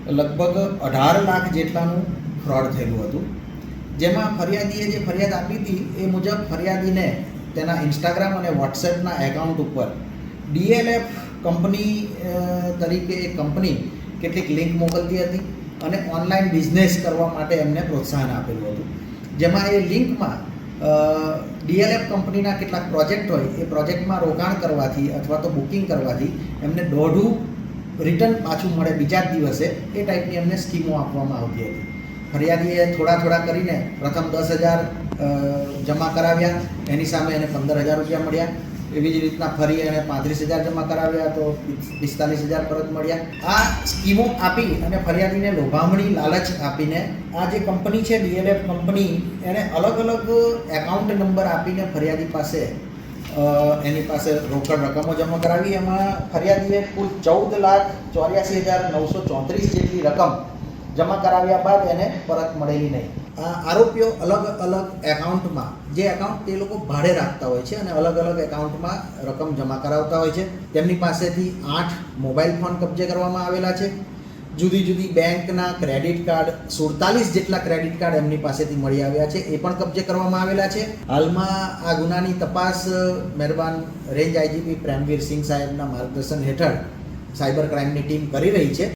લગભગ 18 લાખ જેટલાનું ફ્રોડ થયેલું હતું, જેમાં ફરિયાદીએ જે ફરિયાદ આપી હતી એ મુજબ ફરિયાદીને તેના ઇન્સ્ટાગ્રામ અને વોટ્સએપના એકાઉન્ટ ઉપર DLF કંપની તરીકે એક કંપની કેટલીક લિંક મોકલતી હતી અને ઓનલાઈન બિઝનેસ કરવા માટે એમને પ્રોત્સાહન આપેલું હતું, જેમાં એ લિંકમાં DLF કંપનીના કેટલાક પ્રોજેક્ટ હોય એ પ્રોજેક્ટમાં રોકાણ કરવાથી અથવા તો બુકિંગ કરવાથી એમને દોઢું રિટર્ન પાછું મળે બીજા જ દિવસે એ ટાઈપની એમને સ્કીમો આપવામાં આવતી હતી. ફરિયાદીએ થોડા કરીને પ્રથમ 10,000 જમા કરાવ્યા, એની સામે એને 15,000 રૂપિયા મળ્યા. એવી જ રીતના ફરી એને 35,000 જમા કરાવ્યા તો 45,000 પરત મળ્યા. આ સ્કીમો આપી અને ફરિયાદીને લોભામણી લાલચ આપીને આ જે કંપની છે DLF કંપની એને અલગ અલગ એકાઉન્ટ નંબર આપીને ફરિયાદી પાસે એની પાસે રોકડ રકમો જમા કરાવી. એમાં ફરિયાદીએ કુલ 14,84,934 જેટલી રકમ જમા કરાવ્યા બાદ એને પરત મળેલી નહીં. આ આરોપીઓ અલગ અલગ એકાઉન્ટમાં, જે એકાઉન્ટ તે લોકો ભાડે રાખતા હોય છે અને અલગ અલગ એકાઉન્ટમાં રકમ જમા કરાવતા હોય છે. તેમની પાસેથી 8 મોબાઈલ ફોન કબજે કરવામાં આવેલા છે. જુદી જુદી બેંકના ક્રેડિટ કાર્ડ 47 જેટલા ક્રેડિટ કાર્ડ એમની પાસેથી મળી આવ્યા છે, એ પણ કબજે કરવામાં આવેલા છે. હાલમાં આ ગુનાની તપાસ મહેરબાન રેન્જ IGP પ્રેમવીર સિંહ સાહેબના માર્ગદર્શન હેઠળ સાયબર ક્રાઇમની ટીમ કરી રહી છે.